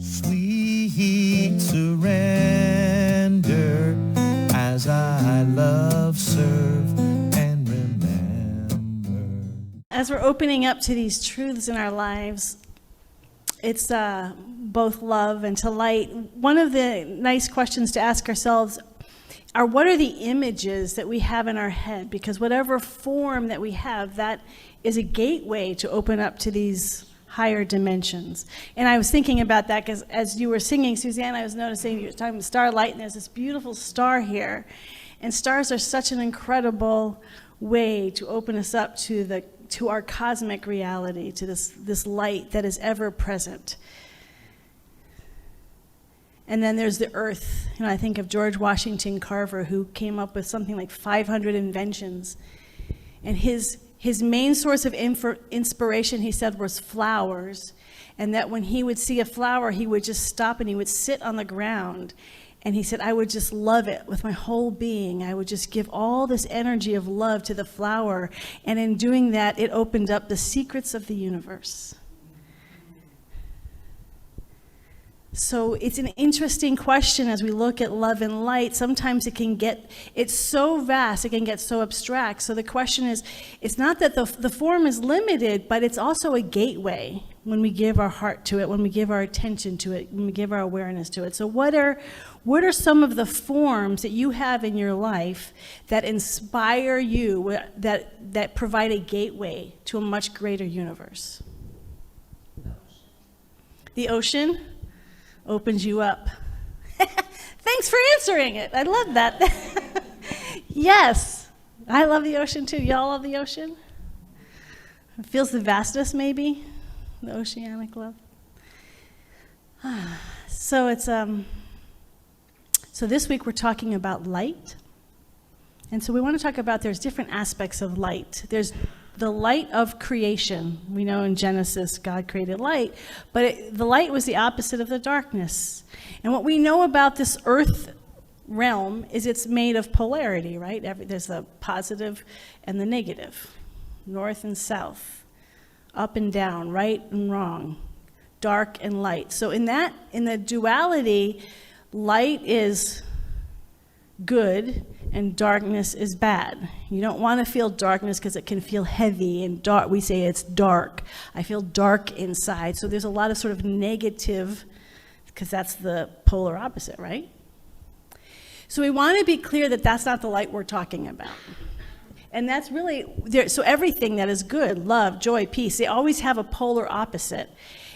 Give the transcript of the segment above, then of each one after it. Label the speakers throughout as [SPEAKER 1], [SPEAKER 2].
[SPEAKER 1] Sweet surrender as I love, serve, and remember.
[SPEAKER 2] As we're opening up to these truths in our lives, it's both love and to light. One of the nice questions to ask ourselves are, what are the images that we have in our head? Because whatever form that we have, that is a gateway to open up to these higher dimensions. And I was thinking about that because as you were singing, Suzanne, I was noticing you were talking about starlight, and there's this beautiful star here. And stars are such an incredible way to open us up to our cosmic reality, to this light that is ever present. And then there's the earth. I think of George Washington Carver, who came up with something like 500 inventions. And his main source of inspiration, he said, was flowers. And that when he would see a flower, he would just stop and he would sit on the ground. And he said, I would just love it with my whole being. I would just give all this energy of love to the flower. And in doing that, it opened up the secrets of the universe. So it's an interesting question as we look at love and light. Sometimes it's so vast, it can get so abstract. So the question is, it's not that the form is limited, but it's also a gateway when we give our heart to it, when we give our attention to it, when we give our awareness to it. So what are some of the forms that you have in your life that inspire you, that provide a gateway to a much greater universe? The ocean opens you up. Thanks for answering it. I love that. Yes, I love the ocean too. Y'all love the ocean? It feels the vastness, maybe, the oceanic love. So it's so this week we're talking about light. And so we want to talk about, there's different aspects of light. There's the light of creation. We know in Genesis, God created light, but the light was the opposite of the darkness. And what we know about this earth realm is it's made of polarity, right? There's the positive and the negative, north and south, up and down, right and wrong, dark and light. So in the duality, light is good and darkness is bad. You don't want to feel darkness because it can feel heavy and dark. We say it's dark. I feel dark inside. So there's a lot of sort of negative, because that's the polar opposite, right? So we want to be clear that that's not the light we're talking about. And that's really, so everything that is good, love, joy, peace, they always have a polar opposite.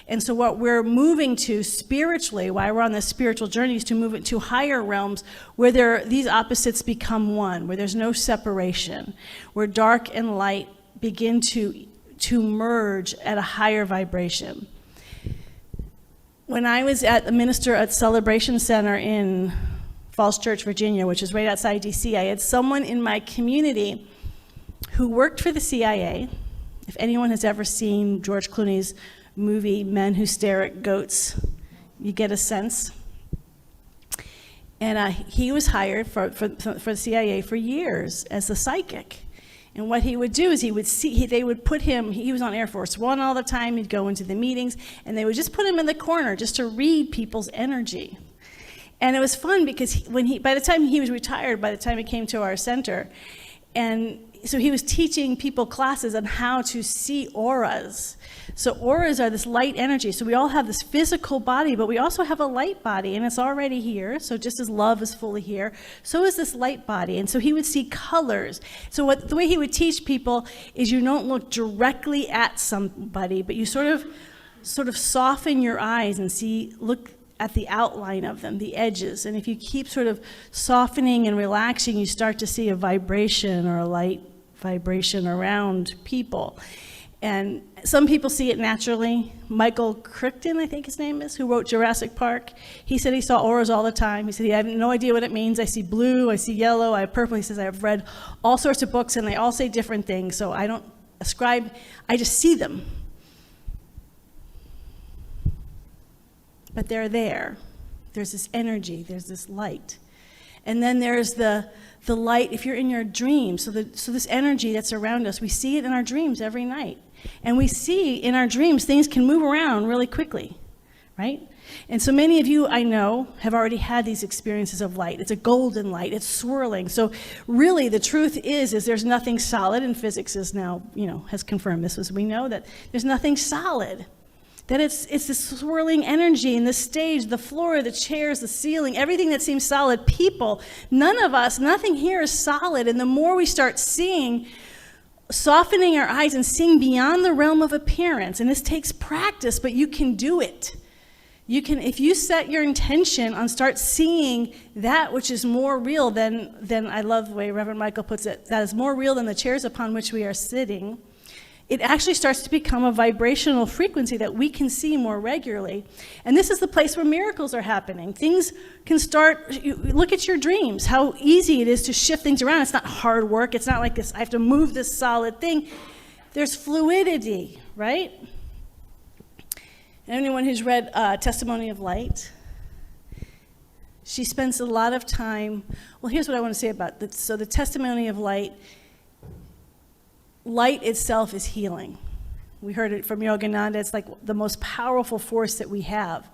[SPEAKER 2] And so what we're moving to spiritually, why we're on this spiritual journey, is to move it to higher realms where these opposites become one, where there's no separation, where dark and light begin to merge at a higher vibration. When I was a minister at Celebration Center in Falls Church, Virginia, which is right outside DC, I had someone in my community who worked for the CIA. If anyone has ever seen George Clooney's movie Men Who Stare at Goats, you get a sense. And he was hired for the CIA for years as a psychic. And what he would do is they would put him, he was on Air Force One all the time, he'd go into the meetings, and they would just put him in the corner just to read people's energy. And it was fun because by the time he was retired, by the time he came to our center, and so he was teaching people classes on how to see auras. So auras are this light energy. So we all have this physical body, but we also have a light body, and it's already here. So just as love is fully here, so is this light body. And so he would see colors. So the way he would teach people is you don't look directly at somebody, but you sort of soften your eyes and look at the outline of them, the edges. And if you keep sort of softening and relaxing, you start to see a vibration or a light vibration around people. And some people see it naturally. Michael Crichton, I think his name is, who wrote Jurassic Park, he said he saw auras all the time. He said he had no idea what it means. I see blue, I see yellow, I have purple. He says, I've read all sorts of books and they all say different things, so I don't ascribe, I just see them. But they're there. There's this energy, there's this light. And then there's the light if you're in your dreams. So this energy that's around us, we see it in our dreams every night. And we see in our dreams things can move around really quickly, right? And so many of you, I know, have already had these experiences of light. It's a golden light. It's swirling. So really, the truth is there's nothing solid, and physics is now, has confirmed this, as we know, that there's nothing solid. That it's this swirling energy in the stage, the floor, the chairs, the ceiling, everything that seems solid. People, none of us, nothing here is solid. And the more we start seeing, softening our eyes and seeing beyond the realm of appearance, and this takes practice, but you can do it. You can, if you set your intention on start seeing that which is more real than I love the way Reverend Michael puts it, that is more real than the chairs upon which we are sitting, it actually starts to become a vibrational frequency that we can see more regularly. And this is the place where miracles are happening. Things can start, look at your dreams, how easy it is to shift things around. It's not hard work. It's not like this, I have to move this solid thing. There's fluidity, right? Anyone who's read Testimony of Light, she spends a lot of time, well, here's what I want to say about that. So the Testimony of Light, light itself is healing. We heard it from Yogananda. It's like the most powerful force that we have.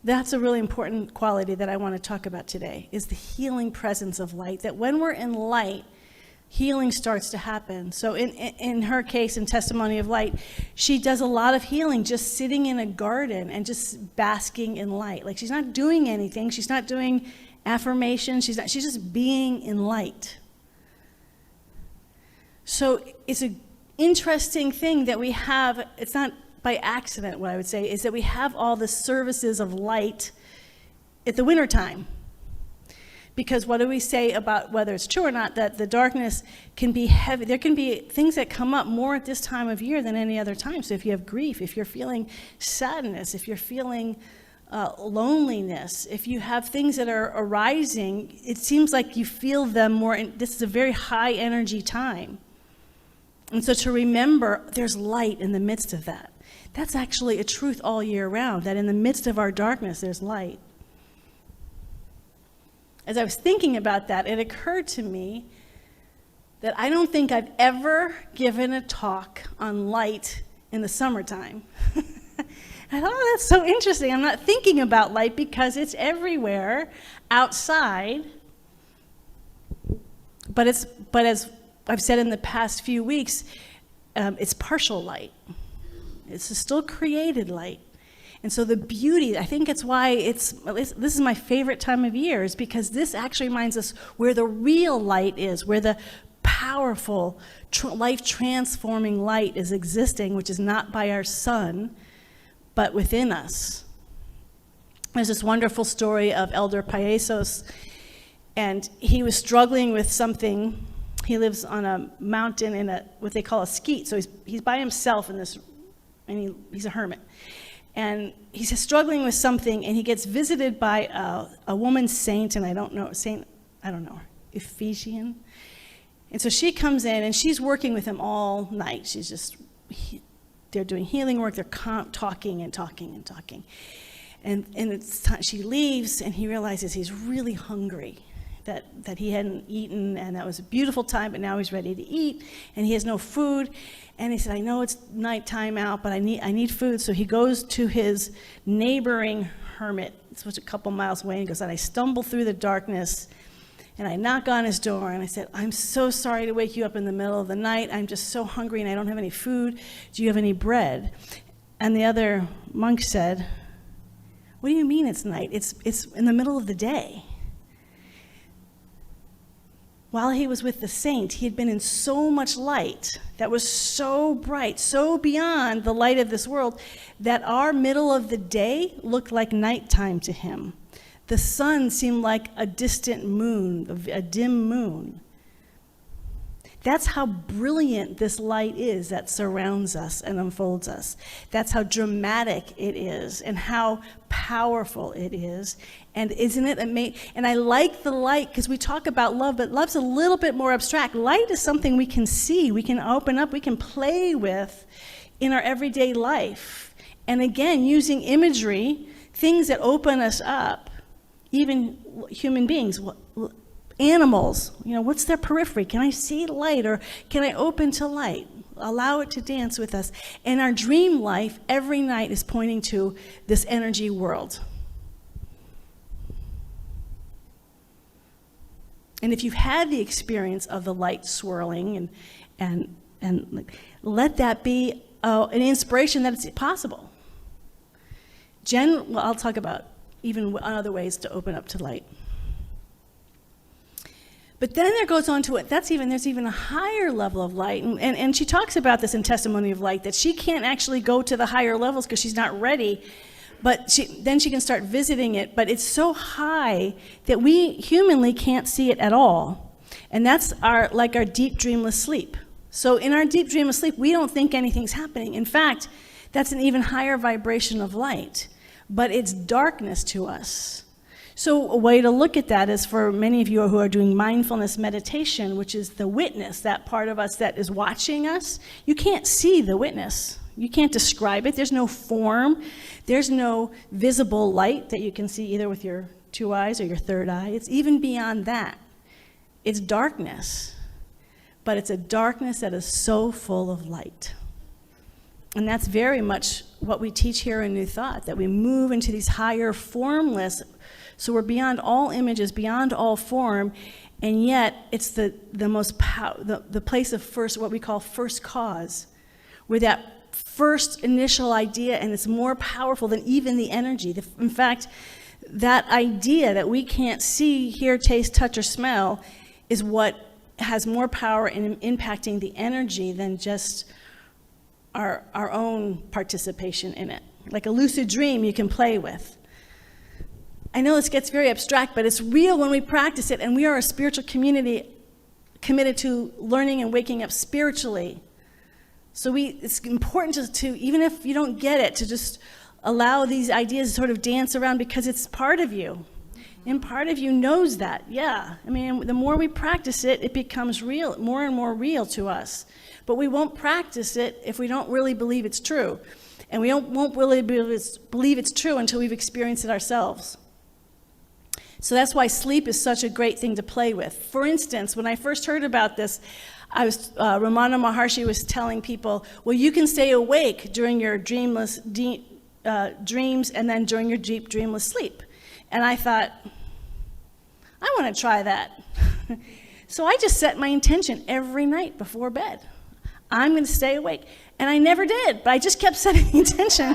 [SPEAKER 2] That's a really important quality that I want to talk about today, is the healing presence of light. That when we're in light, healing starts to happen. So in her case, in Testimony of Light, she does a lot of healing just sitting in a garden and just basking in light. Like she's not doing anything. She's not doing affirmations. She's just being in light. So it's an interesting thing that we have, it's not by accident, what I would say, is that we have all the services of light at the wintertime. Because what do we say about whether it's true or not, that the darkness can be heavy. There can be things that come up more at this time of year than any other time. So if you have grief, if you're feeling sadness, if you're feeling loneliness, if you have things that are arising, it seems like you feel them more. This is a very high energy time. And so to remember there's light in the midst of that. That's actually a truth all year round, that in the midst of our darkness, there's light. As I was thinking about that, it occurred to me that I don't think I've ever given a talk on light in the summertime. I thought, oh, that's so interesting. I'm not thinking about light because it's everywhere outside. But as I've said in the past few weeks, it's partial light. It's still created light. And so the beauty, I think it's why this is my favorite time of year, is because this actually reminds us where the real light is, where the powerful, life-transforming light is existing, which is not by our sun, but within us. There's this wonderful story of Elder Payesos, and he was struggling with something. He lives on a mountain in what they call a skeet. So he's by himself in this, and he's a hermit. And he's struggling with something, and he gets visited by a woman saint, and I don't know, Ephesian. And so she comes in, and she's working with him all night. They're doing healing work. They're talking and talking and talking. And it's time, she leaves, and he realizes he's really hungry, that he hadn't eaten, and that was a beautiful time, but now he's ready to eat, and he has no food. And he said, I know it's nighttime out, but I need food. So he goes to his neighboring hermit. It's a couple miles away, and he goes, and I stumble through the darkness, and I knock on his door, and I said, I'm so sorry to wake you up in the middle of the night. I'm just so hungry, and I don't have any food. Do you have any bread? And the other monk said, what do you mean it's night? It's in the middle of the day. While he was with the saint, he had been in so much light that was so bright, so beyond the light of this world, that our middle of the day looked like nighttime to him. The sun seemed like a distant moon, a dim moon. That's how brilliant this light is that surrounds us and unfolds us. That's how dramatic it is and how powerful it is. And isn't it amazing? And I like the light because we talk about love, but love's a little bit more abstract. Light is something we can see, we can open up, we can play with in our everyday life. And again, using imagery, things that open us up, even human beings, animals, what's their periphery? Can I see light, or can I open to light? allow it to dance with us. And our dream life every night is pointing to this energy world. And if you've had the experience of the light swirling and let that be an inspiration that it's possible. Well, I'll talk about even other ways to open up to light. But then there goes on to it, there's even a higher level of light. And she talks about this in Testimony of Light, that she can't actually go to the higher levels because she's not ready. But then she can start visiting it. But it's so high that we humanly can't see it at all. And that's our deep dreamless sleep. So in our deep dreamless sleep, we don't think anything's happening. In fact, that's an even higher vibration of light. But it's darkness to us. So a way to look at that is for many of you who are doing mindfulness meditation, which is the witness, that part of us that is watching us. You can't see the witness. You can't describe it. There's no form. There's no visible light that you can see either with your two eyes or your third eye. It's even beyond that. It's darkness. But it's a darkness that is so full of light. And that's very much what we teach here in New Thought, that we move into these higher formless. So we're beyond all images, beyond all form, and yet it's the place of first, what we call first cause, where that first initial idea, and it's more powerful than even the energy. In fact, that idea that we can't see, hear, taste, touch, or smell is what has more power in impacting the energy than just our own participation in it. Like a lucid dream you can play with. I know this gets very abstract, but it's real when we practice it, and we are a spiritual community committed to learning and waking up spiritually. So it's important to, even if you don't get it, to just allow these ideas to sort of dance around, because it's part of you. And part of you knows that, yeah. I mean, the more we practice it, it becomes real, more and more real to us. But we won't practice it if we don't really believe it's true. And we won't really believe it's true until we've experienced it ourselves. So that's why sleep is such a great thing to play with. For instance, when I first heard about this, Ramana Maharshi was telling people, well, you can stay awake during your dreams and then during your deep dreamless sleep. And I thought, I want to try that. So I just set my intention every night before bed. I'm going to stay awake. And I never did, but I just kept setting the intention.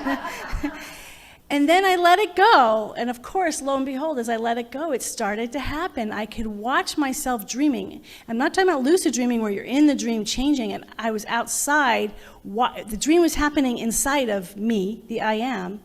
[SPEAKER 2] And then I let it go. And of course, lo and behold, as I let it go, it started to happen. I could watch myself dreaming. I'm not talking about lucid dreaming where you're in the dream changing it. I was outside. The dream was happening inside of me, the I am.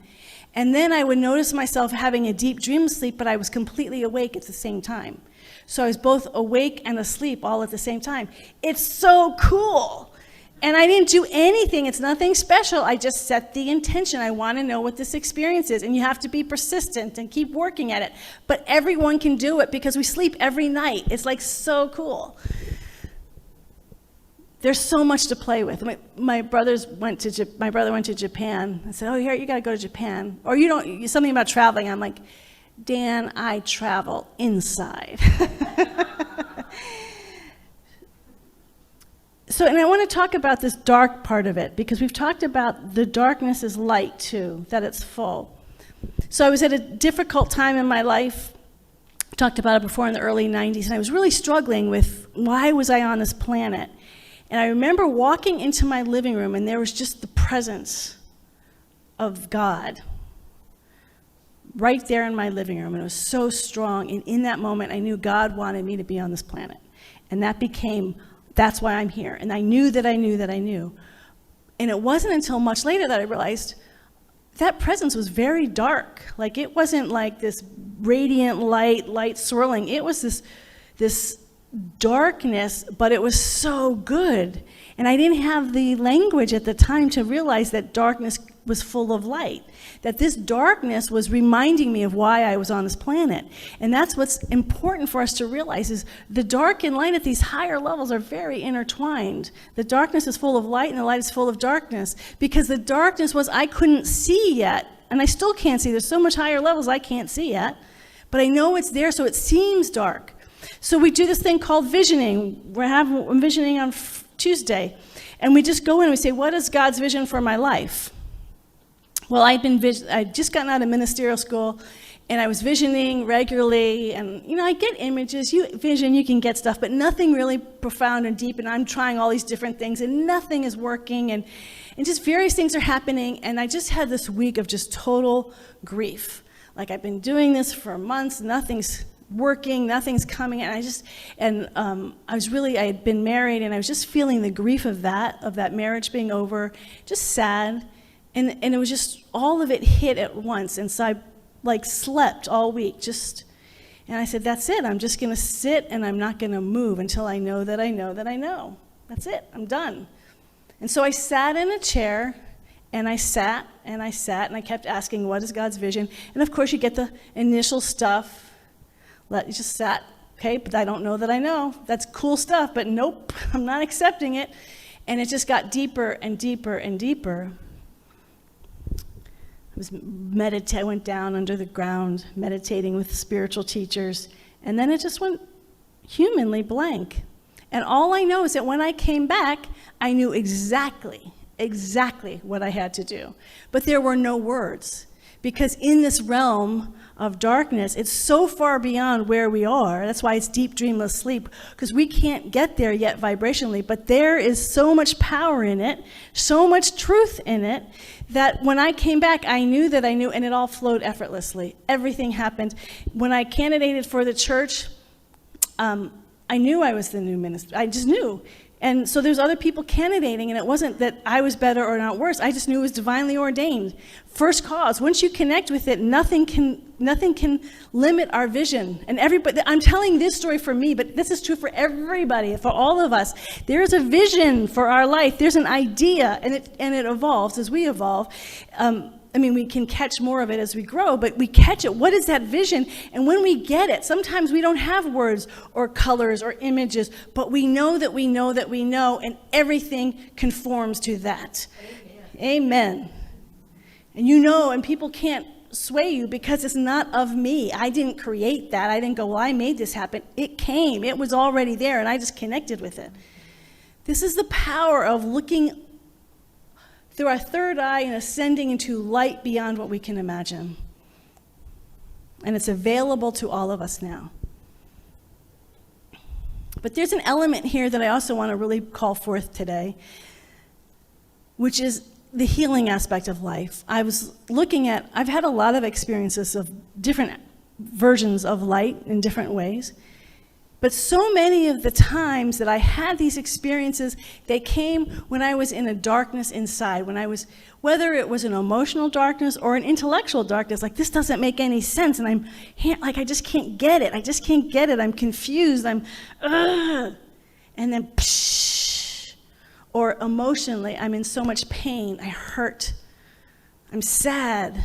[SPEAKER 2] And then I would notice myself having a deep dream sleep, but I was completely awake at the same time. So I was both awake and asleep all at the same time. It's so cool. And I didn't do anything. It's nothing special. I just set the intention. I want to know what this experience is. And you have to be persistent and keep working at it. But everyone can do it because we sleep every night. It's like so cool. There's so much to play with. My brother went to Japan. I said, oh, here, you got to go to Japan. Or something about traveling. I'm like, Dan, I travel inside. So, and I want to talk about this dark part of it, because we've talked about the darkness is light too, that it's full. So I was at a difficult time in my life, talked about it before in the early 90s, and I was really struggling with why was I on this planet. And I remember walking into my living room, and there was just the presence of God right there in my living room, and it was so strong. And in that moment, I knew God wanted me to be on this planet. And that's why I'm here. And I knew that I knew that I knew. And it wasn't until much later that I realized that presence was very dark. Like, it wasn't like this radiant light swirling. It was this darkness, but it was so good. And I didn't have the language at the time to realize that darkness was full of light. That this darkness was reminding me of why I was on this planet. And that's what's important for us to realize, is the dark and light at these higher levels are very intertwined. The darkness is full of light and the light is full of darkness, because the darkness was I couldn't see yet, and I still can't see. There's so much higher levels I can't see yet, but I know it's there, so it seems dark. So we do this thing called visioning. I'm visioning on Tuesday. And we just go in and we say, what is God's vision for my life? Well, I'd just gotten out of ministerial school, and I was visioning regularly, and I get images, you can get stuff, but nothing really profound and deep, and I'm trying all these different things, and nothing is working, and just various things are happening, and I just had this week of just total grief. Like, I've been doing this for months, nothing's working, nothing's coming, and I had been married, and I was just feeling the grief of that marriage being over, just sad, and it was just, all of it hit at once, and so I slept all week, and I said, that's it, I'm just gonna sit, and I'm not gonna move until I know that I know that I know. That's it, I'm done. And so I sat in a chair, and I sat, and I kept asking, what is God's vision? And of course, you get the initial stuff. You just sat, okay, but I don't know that I know. That's cool stuff, but nope, I'm not accepting it. And it just got deeper and deeper and deeper. I went down under the ground, meditating with spiritual teachers, and then it just went humanly blank. And all I know is that when I came back, I knew exactly what I had to do. But there were no words, because in this realm of darkness, it's so far beyond where we are. That's why it's deep, dreamless sleep, because we can't get there yet vibrationally, but there is so much power in it, so much truth in it, that when I came back, I knew that I knew, and it all flowed effortlessly. Everything happened. When I candidated for the church, I knew I was the new minister. I just knew. And so there's other people candidating, and it wasn't that I was better or not worse. I just knew it was divinely ordained. First cause. Once you connect with it, nothing can limit our vision. And everybody, I'm telling this story for me, but this is true for everybody, for all of us. There's a vision for our life. There's an idea, and it evolves as we evolve. We can catch more of it as we grow, but we catch it. What is that vision? And when we get it, sometimes we don't have words or colors or images, but we know that we know that we know, and everything conforms to that. Amen. And and people can't sway you because it's not of me. I didn't create that. I didn't go, well, I made this happen. It came. It was already there, and I just connected with it. This is the power of looking through our third eye and ascending into light beyond what we can imagine. And it's available to all of us now. But there's an element here that I also want to really call forth today, which is the healing aspect of life. I've had a lot of experiences of different versions of light in different ways. But so many of the times that I had these experiences, they came when I was in a darkness inside, whether it was an emotional darkness or an intellectual darkness, like this doesn't make any sense, and I just can't get it, I'm confused, and then psh, or emotionally, I'm in so much pain, I hurt, I'm sad.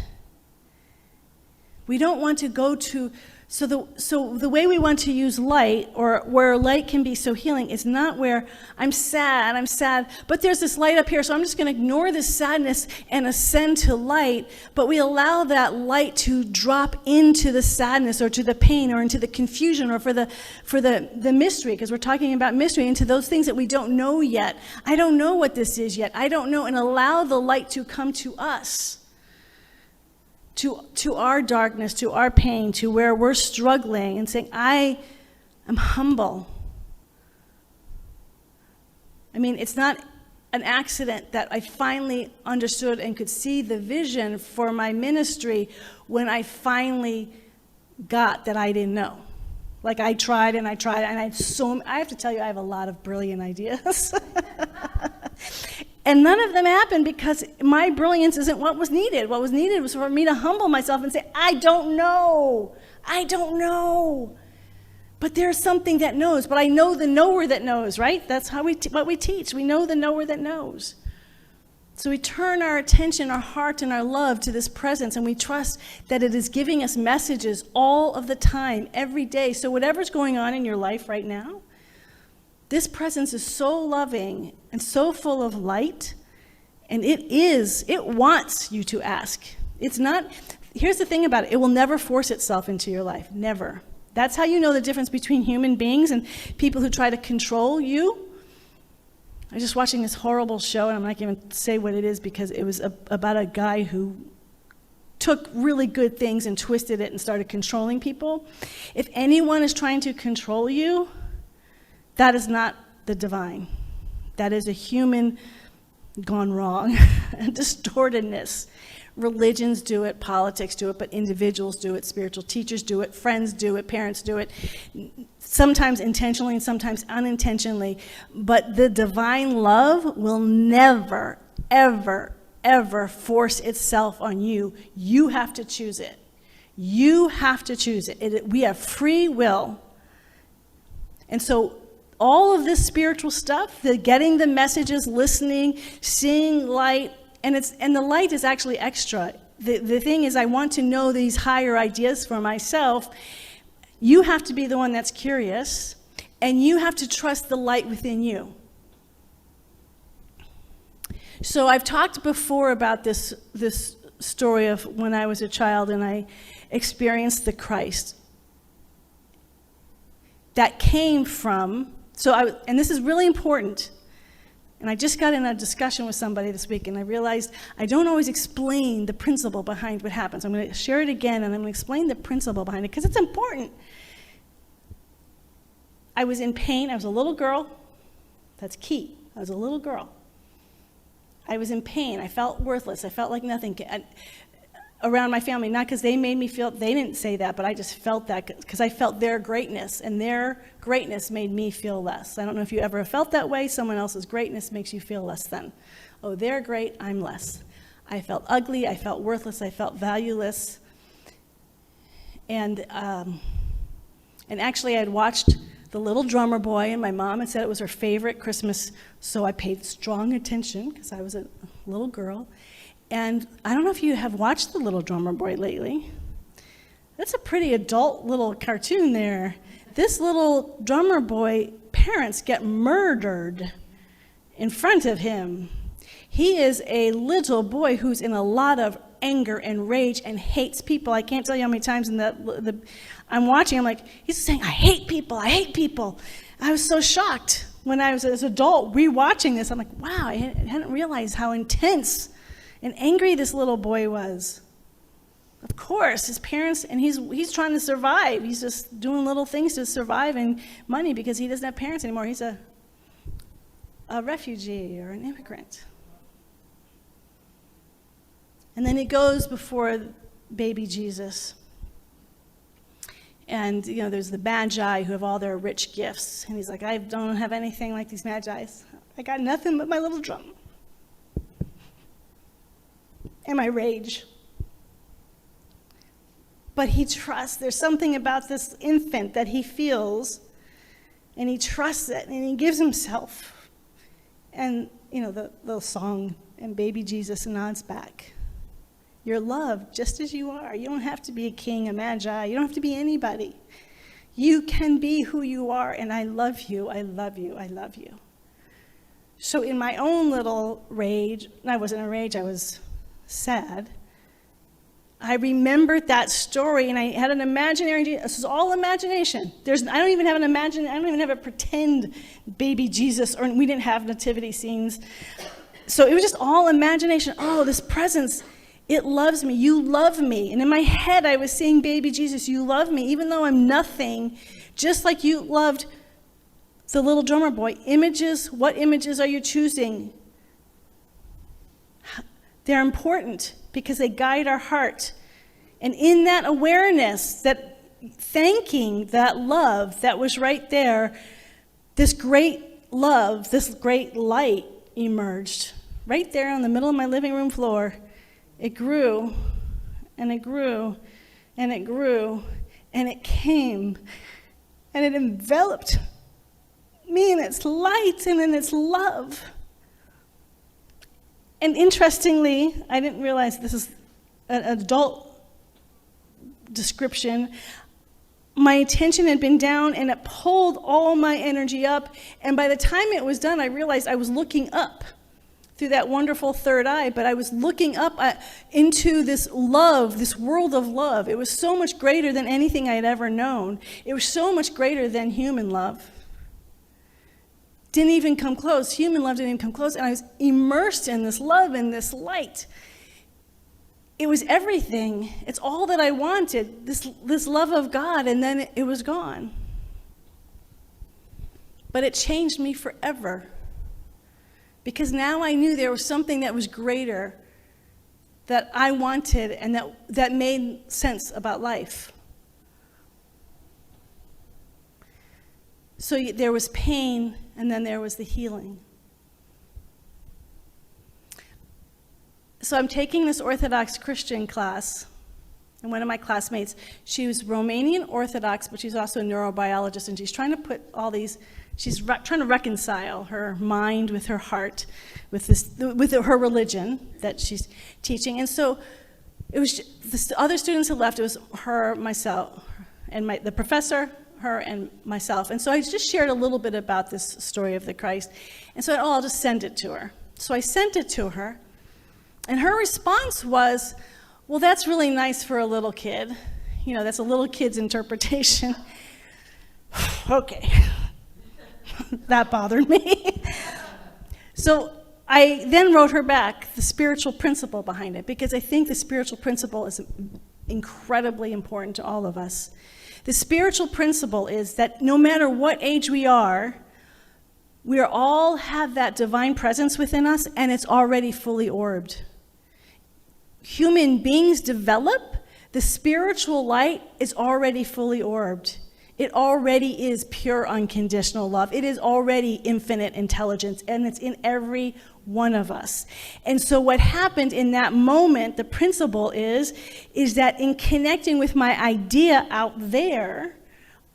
[SPEAKER 2] We don't want to go to, so the way we want to use light, or where light can be so healing, is not where I'm sad, but there's this light up here, so I'm just going to ignore this sadness and ascend to light, but we allow that light to drop into the sadness or to the pain or into the confusion or for the mystery, because we're talking about mystery, into those things that we don't know yet. I don't know what this is yet. I don't know, and allow the light to come to us. To our darkness, to our pain, to where we're struggling, and saying, I am humble. It's not an accident that I finally understood and could see the vision for my ministry when I finally got that I didn't know. Like I tried, and I have to tell you, I have a lot of brilliant ideas. And none of them happened because my brilliance isn't what was needed. What was needed was for me to humble myself and say, I don't know. But there's something that knows. But I know the knower that knows, right? That's how what we teach. We know the knower that knows. So we turn our attention, our heart, and our love to this presence, and we trust that it is giving us messages all of the time, every day. So whatever's going on in your life right now, this presence is so loving and so full of light, and it wants you to ask. Here's the thing about it, it will never force itself into your life, never. That's how you know the difference between human beings and people who try to control you. I was just watching this horrible show, and I'm not going to say what it is because it was about a guy who took really good things and twisted it and started controlling people. If anyone is trying to control you, that is not the divine. That is a human gone wrong, distortedness. Religions do it, politics do it, but individuals do it, spiritual teachers do it, friends do it, parents do it, sometimes intentionally and sometimes unintentionally. But the divine love will never, ever, ever force itself on you. You have to choose it. You have to choose it. We have free will. And so all of this spiritual stuff, the getting the messages, listening, seeing light, and the light is actually extra. The thing is, I want to know these higher ideas for myself. You have to be the one that's curious, and you have to trust the light within you. So I've talked before about this story of when I was a child and I experienced the Christ. That came from, and this is really important, and I just got in a discussion with somebody this week, and I realized I don't always explain the principle behind what happens. I'm going to share it again, and I'm going to explain the principle behind it, because it's important. I was in pain. I was a little girl. That's key. I was a little girl. I was in pain. I felt worthless. I felt like nothing around my family, not because they made me feel, they didn't say that, but I just felt that because I felt their greatness, and their greatness made me feel less. I don't know if you ever felt that way. Someone else's greatness makes you feel less than. Oh, they're great, I'm less. I felt ugly, I felt worthless, I felt valueless. And actually I had watched The Little Drummer Boy, and my mom had said it was her favorite Christmas, so I paid strong attention because I was a little girl. And I don't know if you have watched The Little Drummer Boy lately. That's a pretty adult little cartoon there. This little drummer boy, parents get murdered in front of him. He is a little boy who's in a lot of anger and rage and hates people. I can't tell you how many times I'm watching, I'm like, he's saying, I hate people, I hate people. I was so shocked when I was as an adult rewatching this. I'm like, wow, I hadn't realized how intense and angry this little boy was. Of course, his parents, and he's trying to survive. He's just doing little things to survive and money because he doesn't have parents anymore. He's a refugee or an immigrant. And then he goes before baby Jesus. And, there's the Magi who have all their rich gifts. And he's like, I don't have anything like these Magi's. I got nothing but my little drum. And my rage. But he trusts. There's something about this infant that he feels, and he trusts it, and he gives himself. And, the little song, and baby Jesus nods back. You're loved just as you are. You don't have to be a king, a magi. You don't have to be anybody. You can be who you are, and I love you, I love you, I love you. So in my own little rage, and I wasn't in a rage, I was sad, I remembered that story, and I had an imaginary, this is all imagination. I don't even have a pretend baby Jesus, or we didn't have nativity scenes. So it was just all imagination. Oh, this presence, it loves me, you love me. And in my head, I was seeing baby Jesus, you love me, even though I'm nothing, just like you loved the little drummer boy. Images, what images are you choosing? They're important because they guide our heart. And in that awareness, that thanking that love that was right there, this great love, this great light emerged right there on the middle of my living room floor. It grew, and it grew, and it grew, and it came, and it enveloped me in its light and in its love. And interestingly, I didn't realize this is an adult description. My attention had been down, and it pulled all my energy up. And by the time it was done, I realized I was looking up through that wonderful third eye, but I was looking up into this love, this world of love. It was so much greater than anything I had ever known. It was so much greater than human love. didn't even come close. Human love didn't even come close. And I was immersed in this love and this light. It was everything. It's all that I wanted, this love of God, and then it was gone. But it changed me forever. Because now I knew there was something that was greater that I wanted and that made sense about life. So there was pain, and then there was the healing. So I'm taking this Orthodox Christian class, and one of my classmates, she was Romanian Orthodox, but she's also a neurobiologist, and she's trying to put all these, trying to reconcile her mind with her heart, with her religion that she's teaching. And so it was the other students who left. It was her, myself, and the professor, her, and myself. And so I just shared a little bit about this story of the Christ. And so I'll just send it to her. So I sent it to her, and her response was, well, that's really nice for a little kid. You know, that's a little kid's interpretation. Okay. That bothered me. So I then wrote her back the spiritual principle behind it, because I think the spiritual principle is incredibly important to all of us. The spiritual principle is that no matter what age we all have that divine presence within us, and it's already fully orbed. Human beings develop, the spiritual light is already fully orbed. It already is pure unconditional love. It is already infinite intelligence, and it's in every one of us. And so what happened in that moment, the principle is that in connecting with my idea out there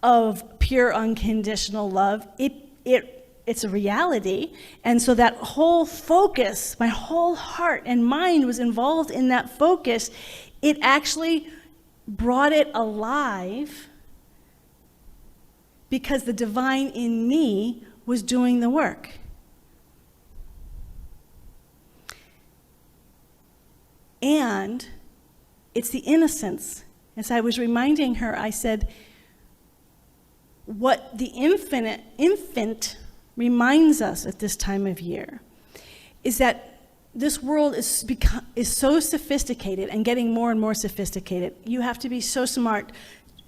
[SPEAKER 2] of pure unconditional love, it's a reality. And so that whole focus, my whole heart and mind was involved in that focus. It actually brought it alive, because the divine in me was doing the work. And it's the innocence. As I was reminding her, I said, what the infant reminds us at this time of year is that this world is so sophisticated and getting more and more sophisticated. You have to be so smart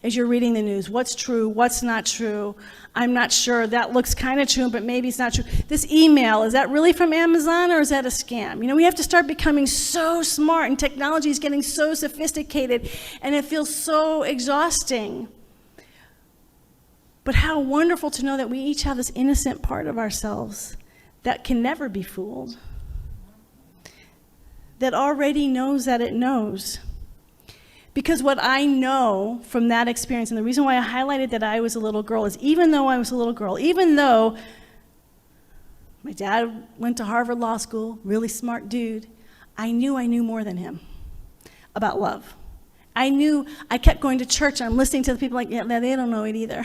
[SPEAKER 2] as you're reading the news. What's true? What's not true? I'm not sure. That looks kind of true, but maybe it's not true. This email, is that really from Amazon or is that a scam? You know, we have to start becoming so smart, and technology is getting so sophisticated, and it feels so exhausting. But how wonderful to know that we each have this innocent part of ourselves that can never be fooled, that already knows that it knows. Because what I know from that experience, and the reason why I highlighted that I was a little girl, is even though I was a little girl, even though my dad went to Harvard Law School, really smart dude, I knew more than him about love. I kept going to church, and I'm listening to the people like, yeah, they don't know it either.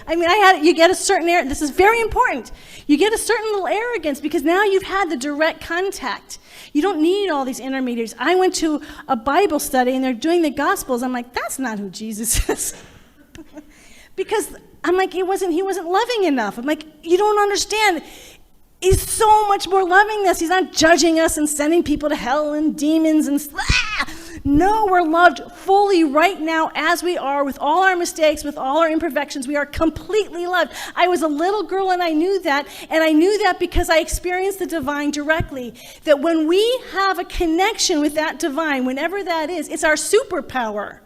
[SPEAKER 2] I mean, you get a certain, this is very important. You get a certain little arrogance because now you've had the direct contact. You don't need all these intermediaries. I went to a Bible study and they're doing the Gospels. I'm like, that's not who Jesus is. Because I'm like, he wasn't loving enough. I'm like, you don't understand. He's so much more loving than this. He's not judging us and sending people to hell and demons and No, we're loved fully right now as we are, with all our mistakes, with all our imperfections. We are completely loved. I was a little girl and I knew that, and I knew that because I experienced the divine directly. That when we have a connection with that divine, whenever that is, it's our superpower.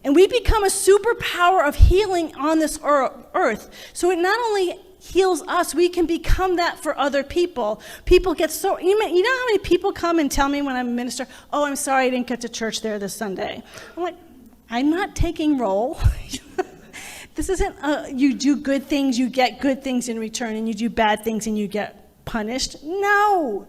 [SPEAKER 2] And we become a superpower of healing on this earth. So it not only heals us, we can become that for other people. People get so, you know how many people come and tell me when I'm a minister, oh, I'm sorry I didn't get to church there this Sunday. I'm like, I'm not taking roll. This isn't you do good things, you get good things in return, and you do bad things and you get punished. No,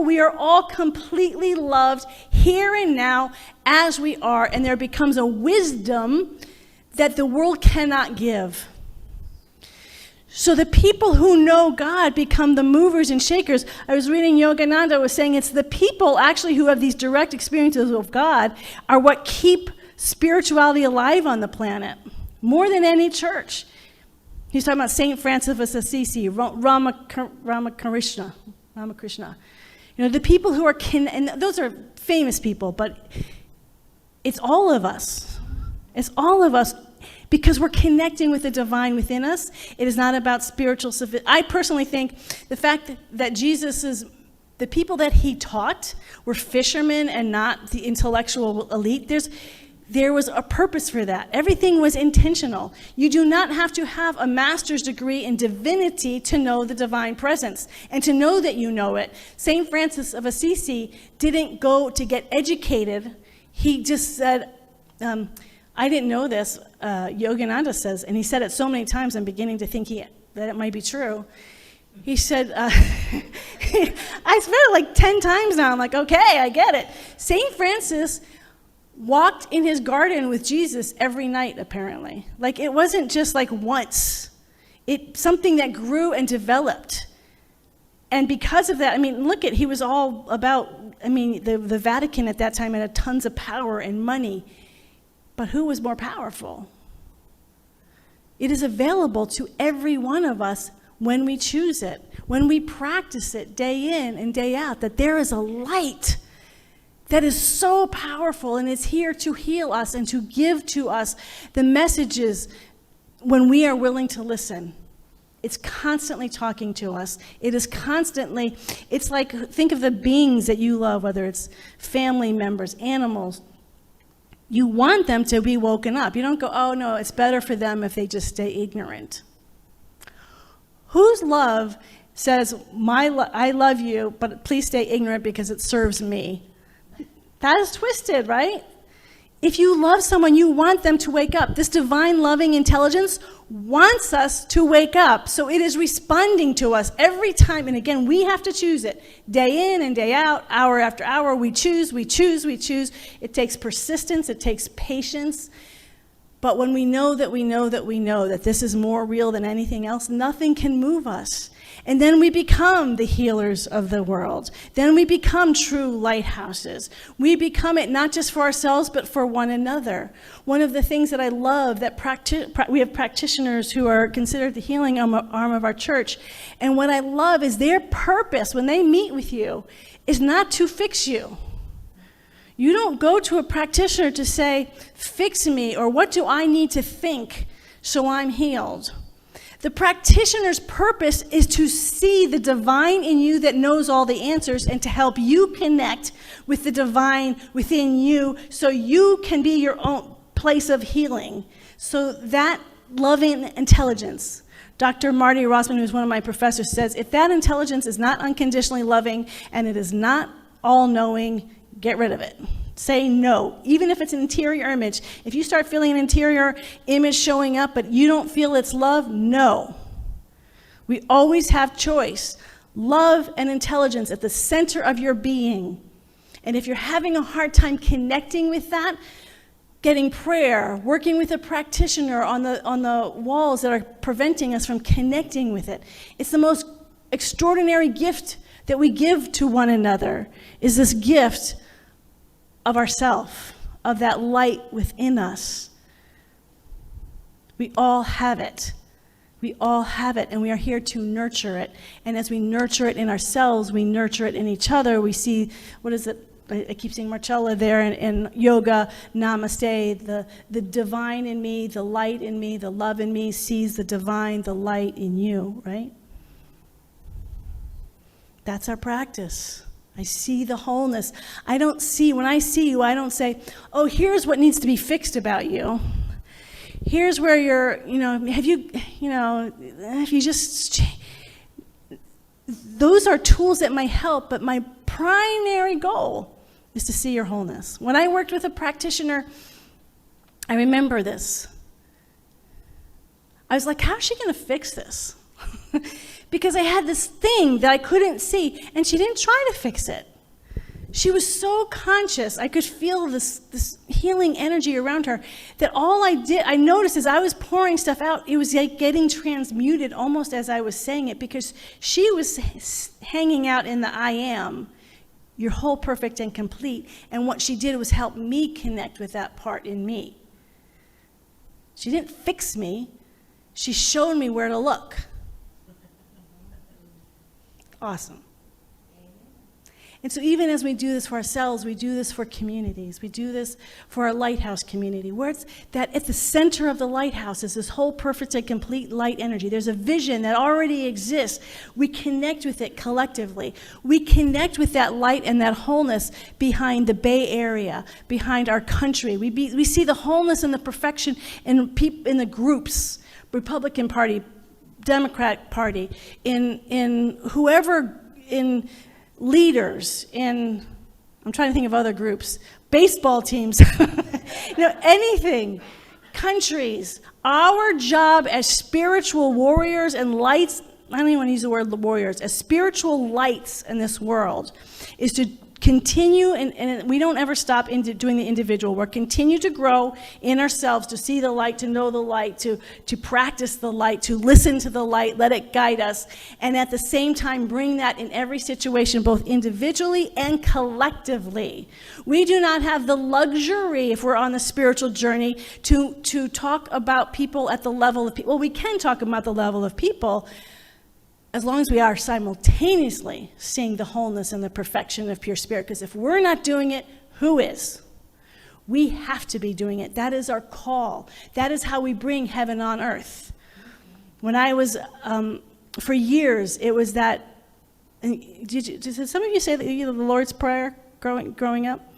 [SPEAKER 2] we are all completely loved here and now as we are, and there becomes a wisdom that the world cannot give. So the people who know God become the movers and shakers. I was reading Yogananda was saying it's the people actually who have these direct experiences of God are what keep spirituality alive on the planet, more than any church. He's talking about Saint Francis of Assisi, Ramakrishna. You know, the people who are, and those are famous people, but it's all of us. It's all of us because we're connecting with the divine within us. It is not about spiritual I personally think the fact that the people that he taught were fishermen and not the intellectual elite. There was a purpose for that. Everything was intentional. You do not have to have a master's degree in divinity to know the divine presence and to know that you know it. St. Francis of Assisi didn't go to get educated. He just said, I didn't know this, Yogananda says, and he said it so many times I'm beginning to think that it might be true. He said, I said it like 10 times now. I'm like, okay, I get it. St. Francis walked in his garden with Jesus every night, apparently. Like, it wasn't just like once. It's something that grew and developed. And because of that, I mean, he was all about, the Vatican at that time had tons of power and money. But who was more powerful? It is available to every one of us when we choose it, when we practice it day in and day out, that there is a light that is so powerful and is here to heal us and to give to us the messages when we are willing to listen. It's constantly talking to us. It's like, think of the beings that you love, whether it's family members, animals. You want them to be woken up. You don't go, oh no, it's better for them if they just stay ignorant. Whose love says, I love you, but please stay ignorant because it serves me? That is twisted, right? If you love someone, you want them to wake up. This divine loving intelligence wants us to wake up. So it is responding to us every time. And again, we have to choose it. Day in and day out, hour after hour, we choose. It takes persistence. It takes patience. But when we know that this is more real than anything else, nothing can move us. And then we become the healers of the world. Then we become true lighthouses. We become it not just for ourselves, but for one another. One of the things that I love, that we have practitioners who are considered the healing arm of our church. And what I love is their purpose when they meet with you is not to fix you. You don't go to a practitioner to say, fix me, or what do I need to think so I'm healed? The practitioner's purpose is to see the divine in you that knows all the answers and to help you connect with the divine within you so you can be your own place of healing. So that loving intelligence, Dr. Marty Rossman, who's one of my professors, says, if that intelligence is not unconditionally loving and it is not all-knowing, get rid of it. Say no, even if it's an interior image. If you start feeling an interior image showing up, but you don't feel it's love, no. We always have choice. Love and intelligence at the center of your being. And if you're having a hard time connecting with that, getting prayer, working with a practitioner on the walls that are preventing us from connecting with it. It's the most extraordinary gift that we give to one another, is this gift of ourself, of that light within us. We all have it. We all have it, and we are here to nurture it. And as we nurture it in ourselves, we nurture it in each other. We see, what is it? I keep seeing Marcella there in yoga, namaste, the divine in me, the light in me, the love in me sees the divine, the light in you, right? That's our practice. I see the wholeness. When I see you, I don't say, oh, here's what needs to be fixed about you. Here's where those are tools that might help, but my primary goal is to see your wholeness. When I worked with a practitioner, I remember this. I was like, how's she going to fix this? Because I had this thing that I couldn't see, and she didn't try to fix it. She was so conscious. I could feel this healing energy around her that all I noticed as I was pouring stuff out, it was like getting transmuted almost as I was saying it, because she was hanging out in the I am, you're whole, perfect, and complete. And what she did was help me connect with that part in me. She didn't fix me. She showed me where to look. Awesome. And so even as we do this for ourselves, we do this for communities. We do this for our lighthouse community, where it's that at the center of the lighthouse is this whole perfect and complete light energy. There's a vision that already exists. We connect with it collectively. We connect with that light and that wholeness behind the Bay Area, behind our country. We see the wholeness and the perfection in the groups, Republican Party, Democrat Party, in whoever, in leaders, in, I'm trying to think of other groups, baseball teams, anything, countries. Our job as spiritual warriors and lights, I don't even want to use the word warriors, as spiritual lights in this world, is to continue, and we don't ever stop doing the individual work, continue to grow in ourselves, to see the light, to know the light, to practice the light, to listen to the light, let it guide us, and at the same time bring that in every situation, both individually and collectively. We do not have the luxury, if we're on the spiritual journey, to talk about people at the level of people. Well, we can talk about the level of people, as long as we are simultaneously seeing the wholeness and the perfection of pure spirit. Because if we're not doing it, who is? We have to be doing it. That is our call. That is how we bring heaven on earth. When I was, for years, it was that, did some of you say the Lord's Prayer growing up?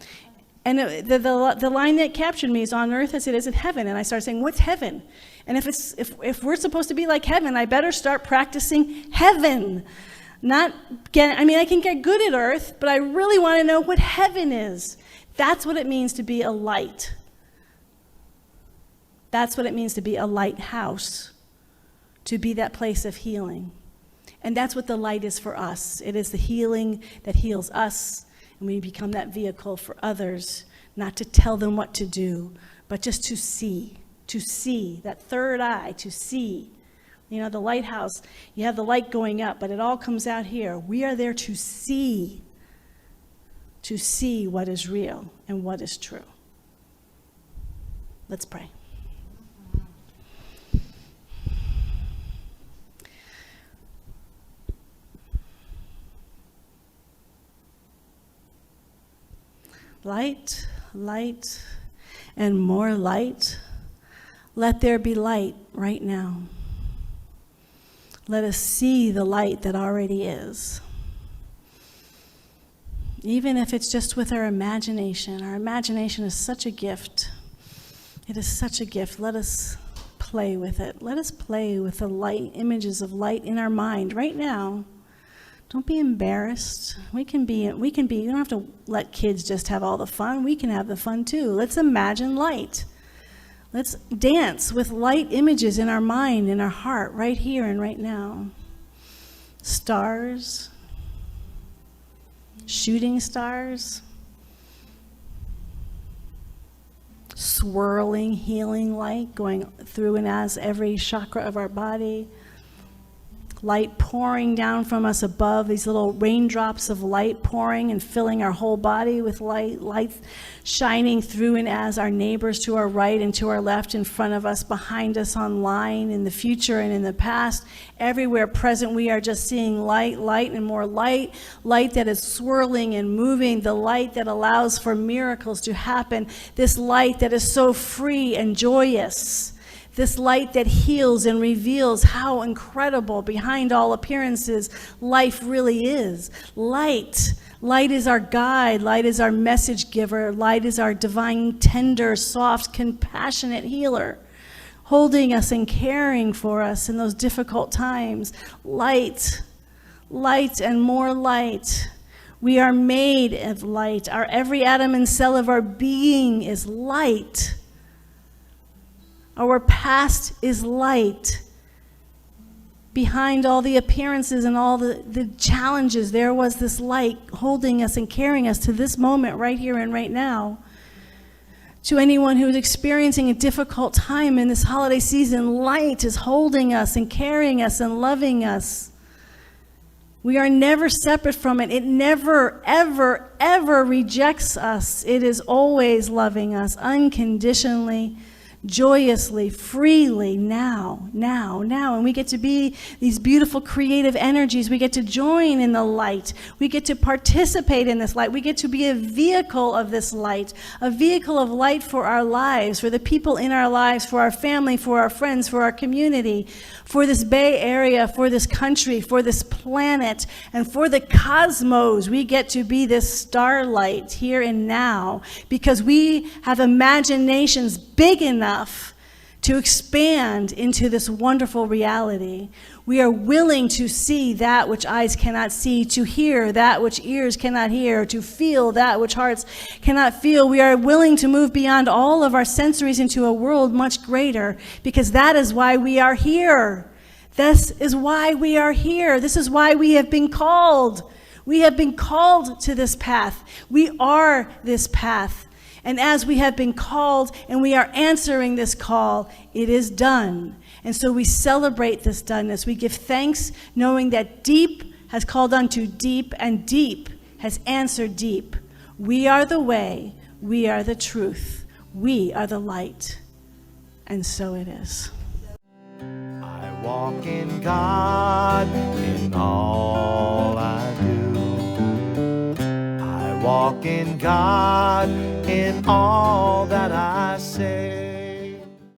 [SPEAKER 2] And the line that captured me is, on earth as it is in heaven. And I started saying, what's heaven? And if we're supposed to be like heaven, I better start practicing heaven. I can get good at earth, but I really want to know what heaven is. That's what it means to be a light. That's what it means to be a lighthouse, to be that place of healing. And that's what the light is for us. It is the healing that heals us, and we become that vehicle for others, not to tell them what to do, but just to see, that third eye, to see. The lighthouse, you have the light going up, but it all comes out here. We are there to see what is real and what is true. Let's pray. Light, light, and more light. Let there be light right now. Let us see the light that already is. Even if it's just with our imagination. Our imagination is such a gift. It is such a gift. Let us play with it. Let us play with the light, images of light in our mind right now. Don't be embarrassed. We can be, you don't have to let kids just have all the fun. We can have the fun too. Let's imagine light. Let's dance with light images in our mind, in our heart, right here and right now. Stars, shooting stars, swirling, healing light going through and as every chakra of our body. Light pouring down from us above, these little raindrops of light pouring and filling our whole body with light, light shining through and as our neighbors to our right and to our left, in front of us, behind us, online, in the future and in the past. Everywhere present, we are just seeing light, light, and more light, light that is swirling and moving, the light that allows for miracles to happen, this light that is so free and joyous. This light that heals and reveals how incredible, behind all appearances, life really is. Light. Light is our guide. Light is our message giver. Light is our divine, tender, soft, compassionate healer, holding us and caring for us in those difficult times. Light. Light and more light. We are made of light. Every atom and cell of our being is light. Our past is light. Behind all the appearances and all the challenges, there was this light holding us and carrying us to this moment right here and right now. To anyone who is experiencing a difficult time in this holiday season, light is holding us and carrying us and loving us. We are never separate from it. It never, ever, ever rejects us. It is always loving us unconditionally, joyously, freely, now. And we get to be these beautiful creative energies. We get to join in the light. We get to participate in this light. We get to be a vehicle of this light, a vehicle of light for our lives, for the people in our lives, for our family, for our friends, for our community, for this Bay Area, for this country, for this planet, and for the cosmos. We get to be this starlight here and now because we have imaginations big enough to expand into this wonderful reality. We are willing to see that which eyes cannot see, to hear that which ears cannot hear, to feel that which hearts cannot feel. We are willing to move beyond all of our sensories into a world much greater, because that is why we are here. This is why we are here. This is why we have been called. We have been called to this path. We are this path. And as we have been called and we are answering this call, it is done. And so we celebrate this doneness. We give thanks knowing that deep has called unto deep and deep has answered deep. We are the way. We are the truth. We are the light. And so it is.
[SPEAKER 1] I walk in God in all I do. I walk in God in all